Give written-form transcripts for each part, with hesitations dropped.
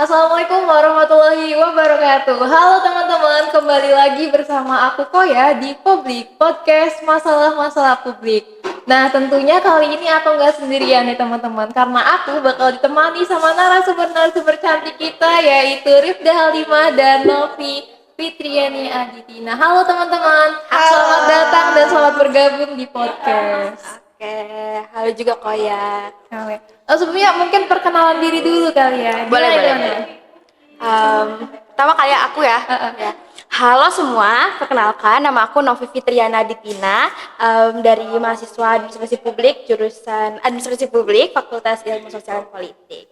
Assalamualaikum warahmatullahi wabarakatuh. Halo teman-teman, kembali lagi bersama aku Koya di Publik Podcast Masalah-Masalah Publik. Nah, tentunya kali ini aku nggak sendirian nih teman-teman, karena aku bakal ditemani sama narasumber-narasumber cantik kita, yaitu Rifda Halimah dan Novi Fitriani Aditina. Halo teman-teman, selamat datang dan selamat bergabung di podcast. Oke, halo juga Koya. Oke. Sebelumnya mungkin perkenalan diri dulu kali ya. Boleh, Gimana, boleh, gimana? boleh. Pertama kali aku ya. Ya. Halo semua, perkenalkan nama aku Novi Fitriana Ditina, dari mahasiswa Administrasi Publik, jurusan Administrasi Publik, Fakultas Ilmu Sosial dan Politik.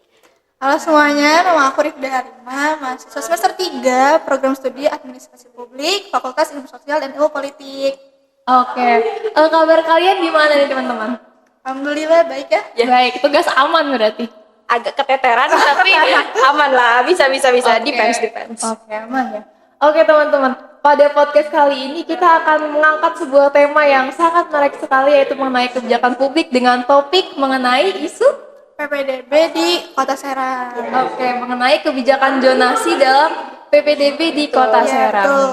Halo semuanya, nama aku Rifda Halimah, mahasiswa semester 3, program studi Administrasi Publik, Fakultas Ilmu Sosial dan Ilmu Politik. Oke. Kabar kalian gimana nih teman-teman? Alhamdulillah baik ya. Ya. Baik, tugas aman berarti. Agak keteteran tapi aman lah, bisa. Oke. Depends. Oke, aman ya. Oke teman-teman, pada podcast kali ini kita akan mengangkat sebuah tema yang sangat menarik sekali, yaitu mengenai kebijakan publik dengan topik mengenai isu PPDB di Kota Serang. Oke, mengenai kebijakan zonasi dalam PPDB di Kota Iya, Serang. betul.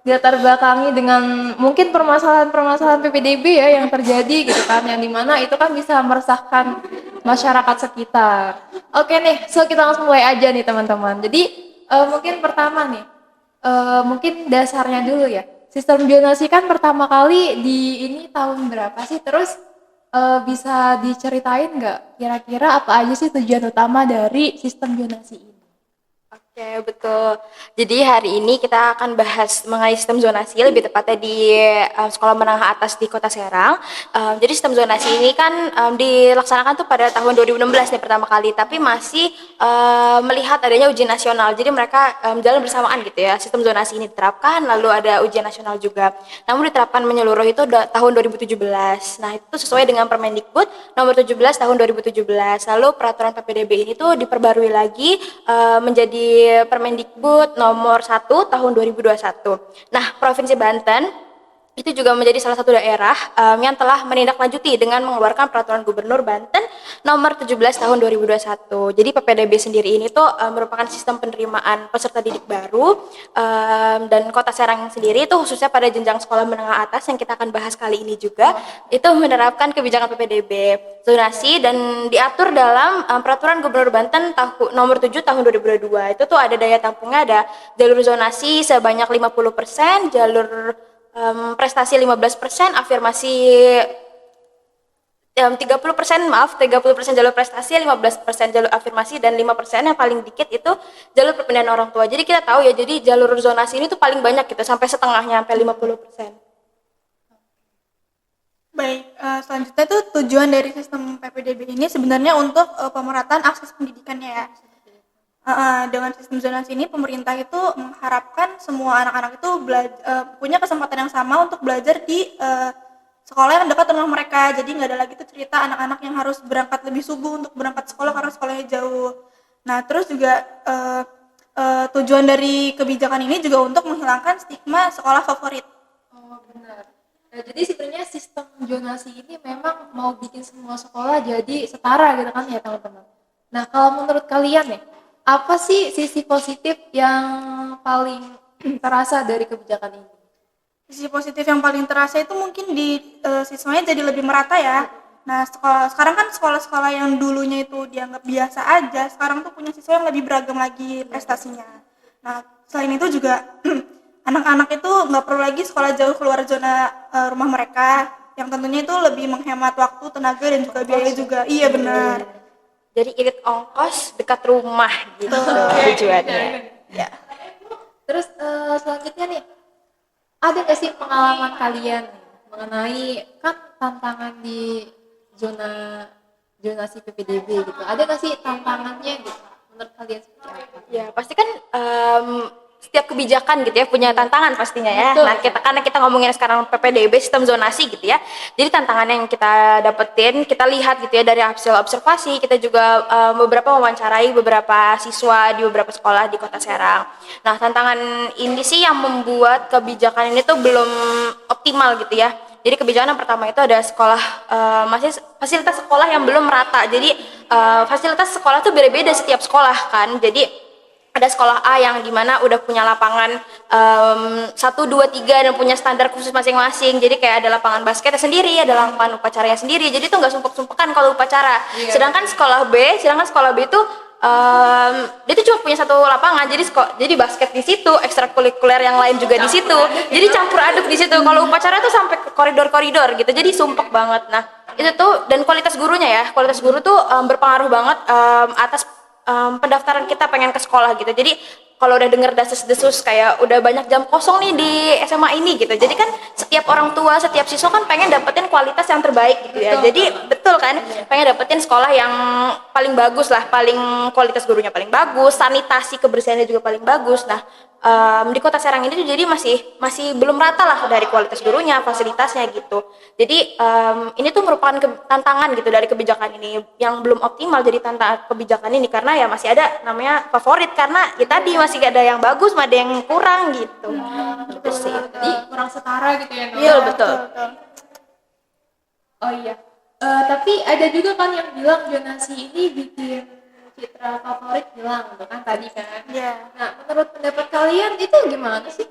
Dilatar belakangi dengan mungkin permasalahan-permasalahan PPDB ya yang terjadi gitu kan, yang dimana itu kan bisa meresahkan masyarakat sekitar. Oke nih, so kita langsung mulai aja nih teman-teman. Jadi mungkin pertama nih, mungkin dasarnya dulu ya. Sistem zonasi kan pertama kali di ini tahun berapa sih? Terus bisa diceritain nggak kira-kira apa aja sih tujuan utama dari sistem zonasi ini? Oke, betul. Jadi hari ini kita akan bahas mengenai sistem zonasi, lebih tepatnya di sekolah menengah atas di Kota Serang. Jadi sistem zonasi ini kan dilaksanakan tuh pada tahun 2016 nih pertama kali, tapi masih melihat adanya ujian nasional. Jadi mereka jalan bersamaan gitu ya. Sistem zonasi ini diterapkan, lalu ada ujian nasional juga. Namun diterapkan menyeluruh itu tahun 2017. Nah, itu sesuai dengan Permendikbud nomor 17 tahun 2017. Lalu peraturan PPDB ini tuh diperbarui lagi menjadi Permendikbud nomor 1 tahun 2021. Nah, Provinsi Banten itu juga menjadi salah satu daerah yang telah menindaklanjuti dengan mengeluarkan peraturan Gubernur Banten nomor 17 tahun 2021. Jadi PPDB sendiri ini tuh merupakan sistem penerimaan peserta didik baru, dan Kota Serang sendiri itu khususnya pada jenjang sekolah menengah atas yang kita akan bahas kali ini juga itu menerapkan kebijakan PPDB zonasi dan diatur dalam peraturan Gubernur Banten nomor 7 tahun 2022. Itu tuh ada daya tampungnya, ada jalur zonasi sebanyak 50%, jalur prestasi 15%, afirmasi 30% jalur prestasi, 15% jalur afirmasi, dan 5% yang paling dikit itu jalur perpindahan orang tua. Jadi kita tahu ya, jadi jalur zonasi ini tuh paling banyak gitu, sampai setengahnya, sampai 50%. Baik, selanjutnya tuh tujuan dari sistem PPDB ini sebenarnya untuk pemerataan akses pendidikannya ya. Dengan sistem zonasi ini pemerintah itu mengharapkan semua anak-anak itu punya kesempatan yang sama untuk belajar di sekolah yang dekat rumah mereka. Jadi nggak ada lagi tuh cerita anak-anak yang harus berangkat lebih subuh untuk berangkat sekolah karena sekolahnya jauh. Nah, terus juga tujuan dari kebijakan ini juga untuk menghilangkan stigma sekolah favorit. Oh, benar. Nah, jadi sebenarnya sistem zonasi ini memang mau bikin semua sekolah jadi setara gitu kan ya teman-teman. Nah, kalau menurut kalian nih, apa sih sisi positif yang paling terasa dari kebijakan ini? Sisi positif yang paling terasa itu mungkin di siswanya jadi lebih merata ya. Nah, sekarang kan sekolah-sekolah yang dulunya itu dianggap biasa aja, sekarang tuh punya siswa yang lebih beragam lagi prestasinya. Nah, selain itu juga anak-anak itu nggak perlu lagi sekolah jauh keluar zona rumah mereka, yang tentunya itu lebih menghemat waktu, tenaga, dan juga biaya juga. Iya benar. Jadi irit ongkos dekat rumah gitu tujuannya. Ya. Terus selanjutnya nih, ada nggak sih pengalaman kalian mengenai kan tantangan di zonasi PPDB gitu? Ada nggak sih tantangannya gitu? Menurut kalian seperti apa? Ya, pasti kan setiap kebijakan gitu ya punya tantangan pastinya ya. Betul. Nah, karena kita ngomongin sekarang PPDB sistem zonasi gitu ya. Jadi tantangan yang kita dapetin, kita lihat gitu ya dari hasil observasi, kita juga beberapa mewawancarai beberapa siswa di beberapa sekolah di Kota Serang. Nah, tantangan ini sih yang membuat kebijakan ini tuh belum optimal gitu ya. Jadi kebijakan yang pertama itu ada sekolah masih fasilitas sekolah yang belum merata. Jadi fasilitas sekolah tuh beda-beda setiap sekolah kan. Jadi ada sekolah A yang dimana udah punya lapangan 1, 2, 3 dan punya standar khusus masing-masing. Jadi kayak ada lapangan basketnya sendiri, ada lapangan upacaranya sendiri. Jadi itu nggak sumpek-sumpekan kalau upacara. Iya. Sedangkan sekolah B itu dia tuh cuma punya satu lapangan. Jadi basket di situ, ekstrakurikuler yang lain juga di situ. Jadi campur aduk di situ. Kalau upacara tuh sampai ke koridor-koridor gitu. Jadi sumpek banget. Nah, itu tuh dan kualitas gurunya ya. Kualitas guru tuh berpengaruh banget atas pendaftaran kita pengen ke sekolah gitu. Jadi kalau udah denger desas-desus kayak udah banyak jam kosong nih di SMA ini gitu. Jadi kan setiap orang tua, setiap siswa kan pengen dapetin kualitas yang terbaik gitu ya. Jadi betul kan, pengen dapetin sekolah yang paling bagus lah, paling kualitas gurunya paling bagus, sanitasi kebersihannya juga paling bagus. Nah, di Kota Serang ini tuh jadi masih belum rata lah dari kualitas gurunya, fasilitasnya gitu. Jadi ini tuh merupakan tantangan gitu dari kebijakan ini yang belum optimal jadi tantangan kebijakan ini karena ya masih ada namanya favorit karena ya tadi masih ada yang bagus, ada yang kurang gitu. Gitu sih. Jadi kurang setara gitu ya. Iya, betul. Oh iya. Tapi ada juga kan yang bilang zonasi ini bikin citra favorit hilang gitu kan tadi kan. Iya. Nah, menurut pendapat kalian itu gimana sih?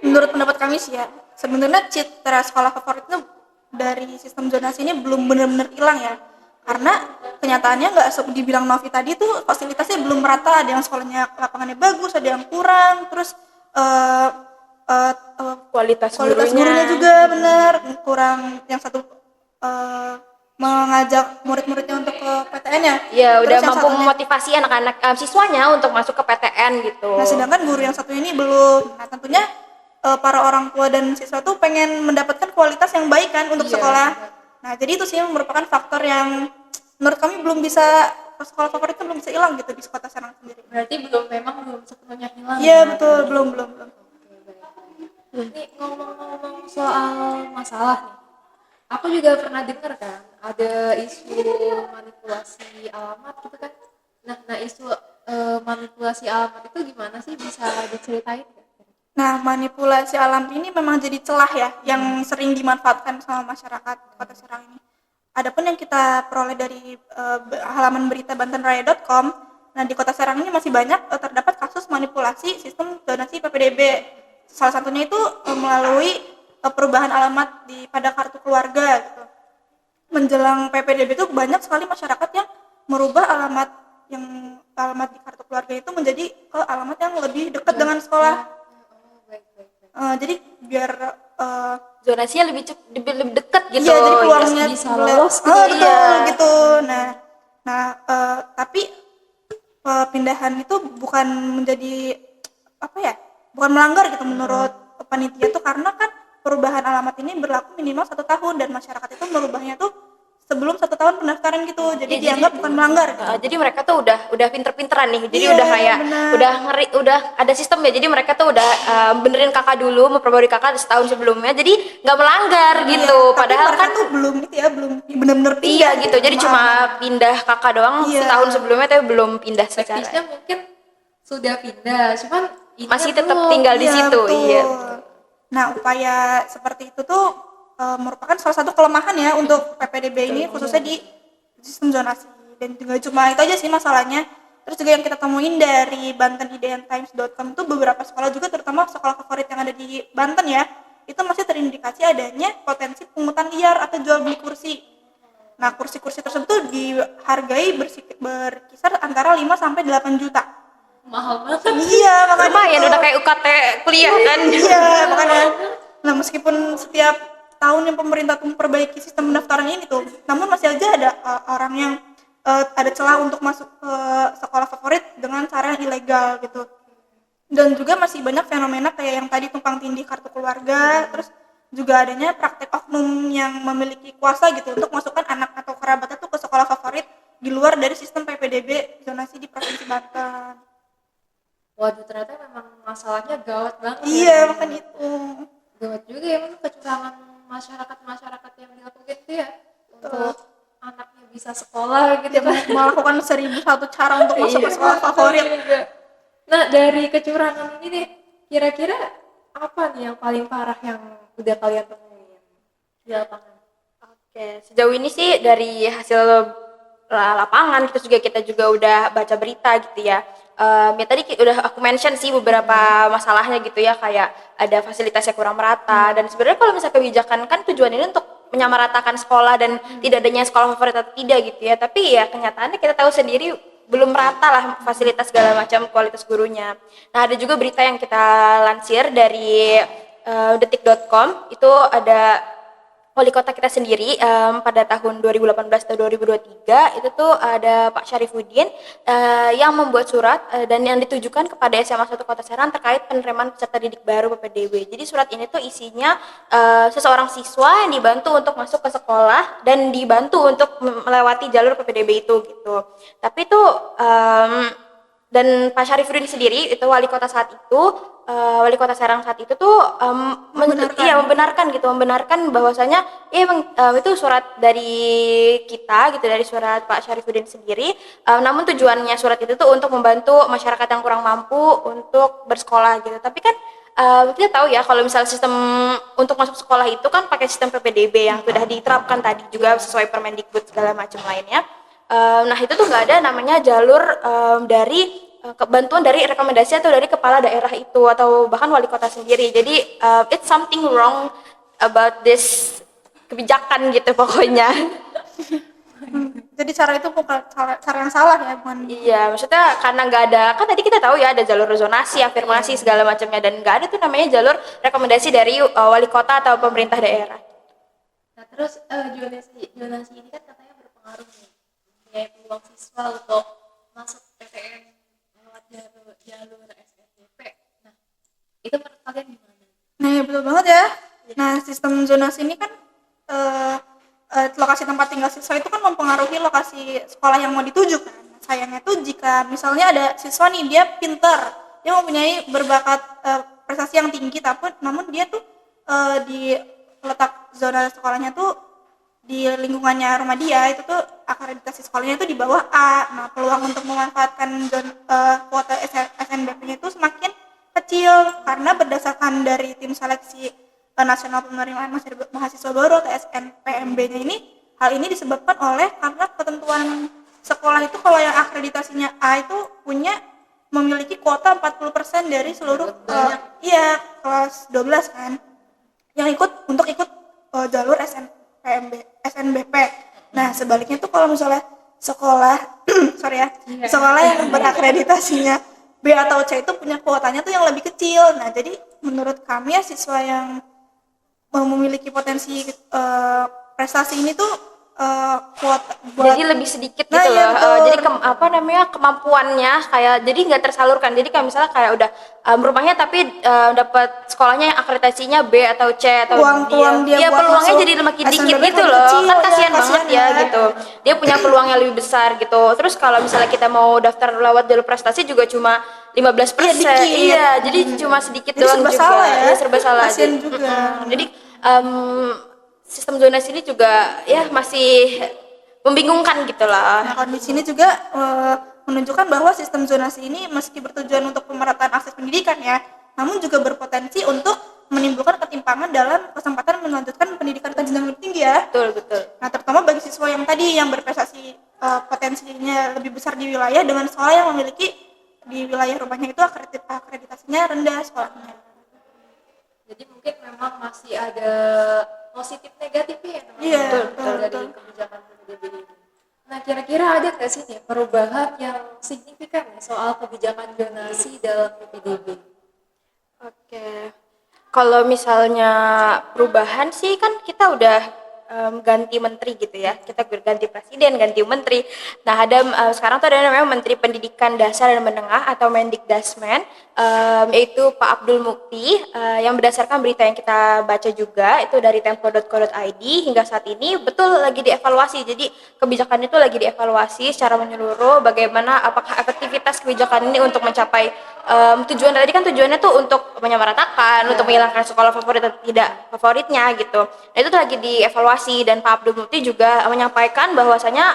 Menurut pendapat kami sih ya, sebenarnya citra sekolah favorit itu dari sistem zonasi ini belum benar-benar hilang ya. Karena kenyataannya nggak dibilang Novi tadi tuh fasilitasnya belum merata, ada yang sekolahnya lapangannya bagus, ada yang kurang, terus Kualitas gurunya juga benar kurang, yang satu mengajak murid-muridnya untuk ke PTN ya. Ya Terus udah yang mampu satunya- memotivasi anak-anak siswanya untuk masuk ke PTN gitu. Nah, sedangkan guru yang satu ini belum. Nah, tentunya para orang tua dan siswa tuh pengen mendapatkan kualitas yang baik kan untuk Iya. sekolah. Nah, jadi itu sih yang merupakan faktor yang menurut kami belum bisa, sekolah favorit itu belum bisa hilang gitu di Kota Serang sendiri. Berarti memang belum sepenuhnya hilang. Iya, ya? betul, belum. Nih ngomong-ngomong soal masalah nih, aku juga pernah dengar kan ada isu manipulasi alamat gitu kan. Nah isu manipulasi alamat itu gimana sih, bisa diceritain nggak? Nah, manipulasi alam ini memang jadi celah ya yang sering dimanfaatkan sama masyarakat Kota Serang ini. Adapun yang kita peroleh dari halaman berita bantenraya.com, nah di Kota Serang ini masih banyak terdapat kasus manipulasi sistem zonasi PPDB. Salah satunya itu melalui perubahan alamat pada kartu keluarga gitu. Menjelang PPDB itu banyak sekali masyarakat yang merubah alamat di kartu keluarga itu menjadi ke alamat yang lebih dekat dengan sekolah. Jadi biar Zonasinya lebih dekat gitu. iya, jadi peluangnya bisa lolos gitu. betul Iya. gitu. Nah, tapi pindahan itu bukan menjadi apa ya? Bukan melanggar gitu menurut panitia tuh, karena kan perubahan alamat ini berlaku minimal 1 tahun dan masyarakat itu merubahnya tuh sebelum 1 tahun pendaftaran gitu. Jadi Iya, dianggap bukan melanggar gitu. Jadi mereka tuh udah pinter-pinteran nih. Jadi Iya, udah kayak benar. udah ada sistem ya. Jadi mereka tuh udah benerin kakak dulu, memperbarui kakak setahun sebelumnya. Jadi nggak melanggar gitu. Iya, tapi Padahal mereka kan tuh belum benar-benar pindah. iya gitu. Jadi sama cuma alamat. pindah kakak doang Iya. setahun sebelumnya tapi belum pindah Teknisnya secara. mungkin sudah pindah, cuman ininya Masih tetap belum. tinggal di Iya, situ. betul. Iya. Nah, upaya seperti itu tuh merupakan salah satu kelemahan ya untuk PPDB ini, khususnya di sistem zonasi. Dan juga cuma itu aja sih masalahnya. Terus juga yang kita temuin dari bantenideantimes.com itu beberapa sekolah juga, terutama sekolah favorit yang ada di Banten ya, itu masih terindikasi adanya potensi pungutan liar atau jual beli kursi. Nah, kursi-kursi tersebut tuh dihargai berkisar antara 5 sampai 8 juta. Mahal banget. Iya, makanya Lumayan itu. udah kayak UKT kuliah kan. Iya, makanya. Nah, meskipun setiap tahun yang pemerintah tuh memperbaiki sistem pendaftaran ini tuh, namun masih aja ada orang yang ada celah untuk masuk ke sekolah favorit dengan cara yang ilegal gitu. Dan juga masih banyak fenomena kayak yang tadi tumpang tindih kartu keluarga, terus juga adanya praktek oknum yang memiliki kuasa gitu untuk masukkan anak atau kerabatnya tuh ke sekolah favorit di luar dari sistem PPDB zonasi di Provinsi Banten. Waduh, ternyata memang masalahnya gawat banget. Iya, ya. makanya itu. Gawat juga ya memang kecurangan masyarakat yang dilakukan itu ya untuk anaknya bisa sekolah gitu Dia kan. melakukan 1001 cara untuk masuk ke sekolah favorit. Nah, dari kecurangan ini nih, kira-kira apa nih yang paling parah yang udah kalian temuin di lapangan? Oke, sejauh ini sih dari hasil lapangan, terus juga kita juga udah baca berita gitu ya. Ya tadi udah aku mention sih beberapa masalahnya gitu ya, kayak ada fasilitasnya kurang merata, dan sebenarnya kalau misalnya kebijakan kan tujuan ini untuk menyamaratakan sekolah dan tidak adanya sekolah favorit atau tidak gitu ya, tapi ya kenyataannya kita tahu sendiri belum merata lah fasilitas segala macam, kualitas gurunya. Nah, ada juga berita yang kita lansir dari detik.com, itu ada wali kota kita sendiri pada tahun 2018 atau 2023 itu tuh ada Pak Syarifuddin yang membuat surat dan yang ditujukan kepada SMA 1 Kota Serang terkait penerimaan peserta didik baru PPDB. Jadi surat ini tuh isinya seseorang siswa yang dibantu untuk masuk ke sekolah dan dibantu untuk melewati jalur PPDB itu gitu. Tapi itu dan Pak Syarifuddin sendiri itu wali kota saat itu, wali kota Serang saat itu tuh membenarkan bahwasanya ya emang itu surat dari kita gitu, dari surat Pak Syarifuddin sendiri, namun tujuannya surat itu tuh untuk membantu masyarakat yang kurang mampu untuk bersekolah gitu. Tapi kan kita tahu ya kalau misalnya sistem untuk masuk sekolah itu kan pakai sistem PPDB yang sudah diterapkan tadi juga sesuai Permendikbud segala macam lainnya. Nah itu tuh nggak ada namanya jalur dari bantuan dari rekomendasi atau dari kepala daerah itu atau bahkan wali kota sendiri. Jadi it's something wrong about this kebijakan gitu pokoknya. Jadi cara itu bukan cara yang salah ya, bukan? Iya, maksudnya karena nggak ada, kan tadi kita tahu ya ada jalur zonasi, afirmasi segala macamnya, dan nggak ada tuh namanya jalur rekomendasi dari wali kota atau pemerintah daerah. Nah, terus zonasi ini kan katanya berpengaruh nih, kayak peluang siswa untuk masuk PTN lewat jalur SNBP. Nah, itu menurut kalian gimana? Nah, ya betul banget ya. Nah, sistem zonasi ini kan lokasi tempat tinggal siswa itu kan mempengaruhi lokasi sekolah yang mau dituju kan. Sayangnya tuh jika misalnya ada siswa nih, dia pintar, dia mempunyai berbakat prestasi yang tinggi, namun dia tuh di letak zona sekolahnya tuh di lingkungannya rumah dia itu tuh akreditasi sekolahnya itu di bawah A. Nah, peluang untuk memanfaatkan kuota SNBP-nya itu semakin kecil karena berdasarkan dari tim seleksi nasional penerimaan mahasiswa baru atau SNPMB-nya ini, hal ini disebabkan oleh karena ketentuan sekolah itu kalau yang akreditasinya A itu memiliki kuota 40% dari seluruh kelas 12 kan yang ikut jalur SNBP. Nah, sebaliknya tuh kalau misalnya sekolah sekolah yang berakreditasinya B atau C itu punya kuotanya tuh yang lebih kecil. Nah, jadi menurut kami ya, siswa yang memiliki potensi prestasi ini tuh kuota jadi lebih sedikit gitu ya, loh. Jadi kemampuannya kayak jadi nggak tersalurkan. Jadi kayak misalnya kayak udah rumahnya tapi dapat sekolahnya yang akreditasinya B atau C atau dia peluangnya jadi makin dikit gitu loh. Kecil, kan kasihan banget ya gitu. Dia punya peluang yang lebih besar gitu. Terus kalau misalnya kita mau daftar lewat jalur prestasi juga cuma 15%. Iya, jadi cuma sedikit doang juga. Serba salah. Kasihan juga. Jadi sistem zonasi ini juga ya masih membingungkan gitu lah. Nah, kondisi ini juga menunjukkan bahwa sistem zonasi ini meski bertujuan untuk pemerataan akses pendidikan ya, namun juga berpotensi untuk menimbulkan ketimpangan dalam kesempatan melanjutkan pendidikan ke jenjang lebih tinggi ya. Betul. Nah, terutama bagi siswa yang tadi yang berprestasi potensinya lebih besar di wilayah dengan sekolah yang memiliki di wilayah rumahnya itu akreditasinya rendah sekolahnya. Jadi mungkin memang masih ada positif negatifnya ya dari kebijakan PPDB ini. Nah, kira-kira ada nggak sih nih perubahan yang signifikan nih soal kebijakan zonasi dalam PPDB? Oke, kalau misalnya perubahan sih kan kita udah ganti menteri gitu ya, kita ganti presiden, ganti menteri. Nah, ada sekarang tuh ada namanya Menteri Pendidikan Dasar dan Menengah atau Mendikdasmen, yaitu Pak Abdul Mukti, yang berdasarkan berita yang kita baca juga itu dari tempo.co.id hingga saat ini betul lagi dievaluasi. Jadi kebijakan itu lagi dievaluasi secara menyeluruh, bagaimana apakah efektivitas kebijakan ini untuk mencapai tujuan tadi kan tujuannya tuh untuk menyamaratakan, untuk menghilangkan sekolah favorit atau tidak favoritnya gitu. Nah, itu tuh lagi dievaluasi, dan Pak Abdul Mukti juga menyampaikan bahwasanya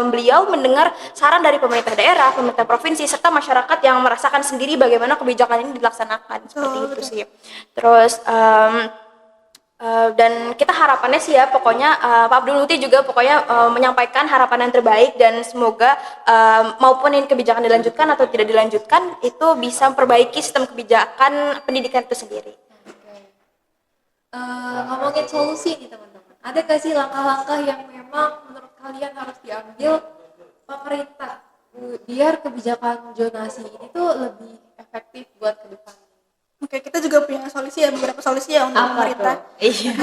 beliau mendengar saran dari pemerintah daerah, pemerintah provinsi serta masyarakat yang merasakan sendiri bagaimana kebijakan ini dilaksanakan. Seperti itu sih. Terus Dan kita harapannya sih ya pokoknya Pak Abdul Muti juga pokoknya menyampaikan harapan yang terbaik dan semoga maupun ini kebijakan dilanjutkan atau tidak dilanjutkan itu bisa memperbaiki sistem kebijakan pendidikan itu sendiri. Ngomongin solusi nih teman-teman, ada gak sih langkah-langkah yang memang menurut kalian harus diambil pemerintah biar kebijakan zonasi ini tuh lebih efektif buat ke depan? Oke, kita juga punya solusi ya, beberapa solusi ya untuk pemerintah. Iya.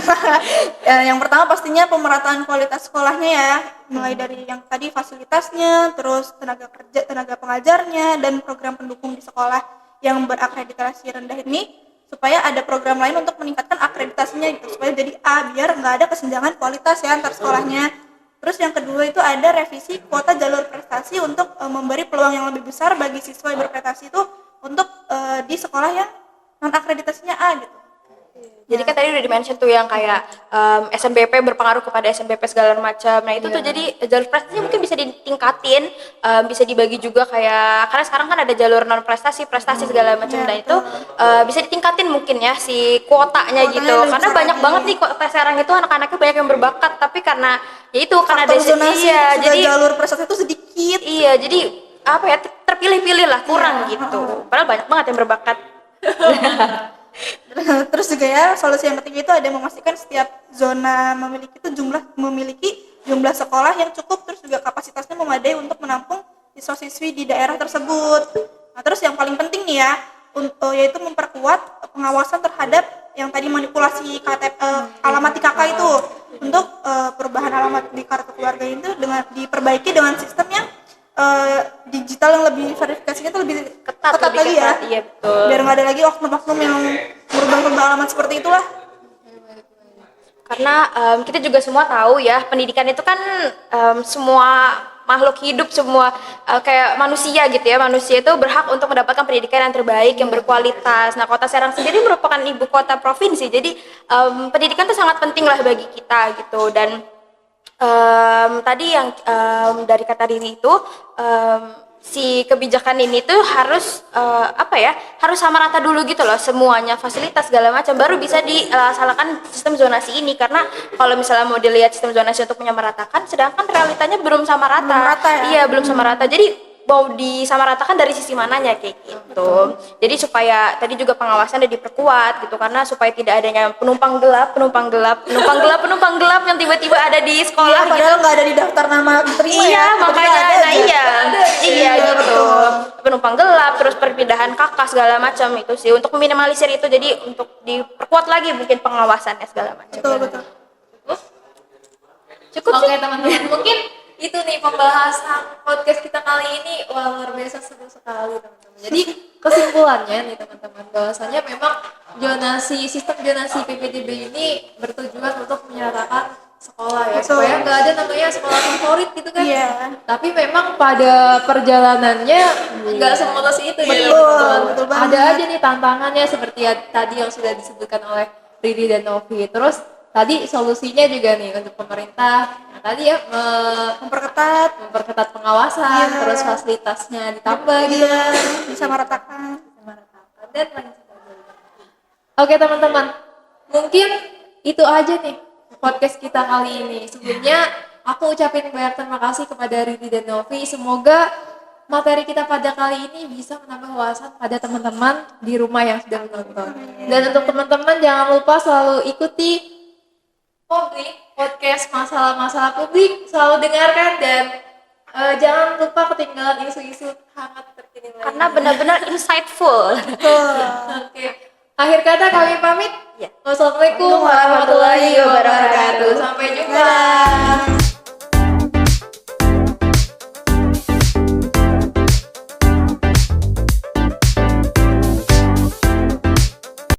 Yang pertama pastinya pemerataan kualitas sekolahnya ya, mulai dari yang tadi fasilitasnya, terus tenaga kerja, tenaga pengajarnya, dan program pendukung di sekolah yang berakreditasi rendah ini, supaya ada program lain untuk meningkatkan akreditasinya gitu, supaya jadi A, biar nggak ada kesenjangan kualitas ya antar sekolahnya. Terus yang kedua itu ada revisi kuota jalur prestasi untuk memberi peluang yang lebih besar bagi siswa yang berprestasi itu untuk di sekolah yang non akreditasinya A gitu. Jadi kan tadi udah di-mention tuh yang kayak SNBP berpengaruh kepada SNBP segala macam. Nah itu tuh jadi jalur prestasi mungkin bisa ditingkatin, bisa dibagi juga kayak karena sekarang kan ada jalur non prestasi, prestasi segala macam. Dan itu bisa ditingkatin mungkin ya si kuotanya gitu. Karena banyak banget nih kota Serang itu anak-anaknya banyak yang berbakat, tapi karena ya itu karena ada zonasi, jadi jalur prestasi itu sedikit. Iya, jadi apa ya terpilih-pilih lah kurang gitu. Padahal banyak banget yang berbakat. Terus juga ya solusi yang ketiga itu ada memastikan setiap zona memiliki jumlah sekolah yang cukup, terus juga kapasitasnya memadai untuk menampung siswa-siswi di daerah tersebut. Nah, terus yang paling penting nih ya yaitu memperkuat pengawasan terhadap yang tadi manipulasi alamat di KK itu, untuk perubahan alamat di kartu keluarga itu dengan diperbaiki dengan sistem yang digital yang lebih verifikasinya itu lebih ketat lagi ya. Iya betul. Biar nggak ada lagi oknum-oknum yang merubah-rubah alamat seperti itulah. Karena kita juga semua tahu ya pendidikan itu kan semua makhluk hidup, semua kayak manusia gitu ya, manusia itu berhak untuk mendapatkan pendidikan yang terbaik, yang berkualitas. Nah Kota Serang sendiri merupakan ibu kota provinsi, jadi pendidikan itu sangat penting lah bagi kita gitu. Dan tadi yang dari kata Riri itu si kebijakan ini tuh harus harus sama rata dulu gitu loh, semuanya fasilitas segala macam baru bisa dilaksanakan sistem zonasi ini. Karena kalau misalnya mau dilihat sistem zonasi untuk menyamaratakan, sedangkan realitanya belum sama rata. Belum rata ya? Iya belum sama rata, jadi mau disamaratakan dari sisi mananya kayak gitu. Jadi supaya tadi juga pengawasan udah diperkuat gitu, karena supaya tidak adanya penumpang gelap yang tiba-tiba ada di sekolah. Padahal nggak ada di daftar nama diterima Iya, ya. makanya iya gitu. Betul. Penumpang gelap, terus perpindahan kakak segala macam itu sih untuk meminimalisir itu. Jadi untuk diperkuat lagi mungkin pengawasannya segala macam. Betul. Cukup Oke sih. teman-teman, mungkin itu nih pembahasan podcast kita kali ini. Wah luar biasa seru sekali teman-teman. Jadi kesimpulannya nih teman-teman, bahwasanya memang sistem zonasi PPDB ini bertujuan untuk menyeratakan sekolah ya, supaya nggak ada namanya sekolah favorit gitu kan. Iya. Tapi memang pada perjalanannya nggak semulus itu ya teman-teman. Betul banget. Ada aja nih tantangannya seperti tadi yang sudah disebutkan oleh Riri dan Novi. Terus tadi solusinya juga nih untuk pemerintah, nah, tadi ya memperketat pengawasan, terus fasilitasnya ditambah gitu, bisa meratakan dan lain sebagainya. Oke teman-teman, mungkin itu aja nih podcast kita kali ini. Sebelumnya aku ucapin banyak terima kasih kepada Riri dan Novi. Semoga materi kita pada kali ini bisa menambah wawasan pada teman-teman di rumah yang sudah menonton. Dan untuk teman-teman jangan lupa selalu ikuti podcast masalah-masalah publik, selalu dengarkan dan jangan lupa ketinggalan isu-isu hangat terkini lainnya. Karena benar-benar insightful. Oke. Akhir kata kami pamit. Ya. Wassalamualaikum warahmatullahi wabarakatuh. Sampai jumpa.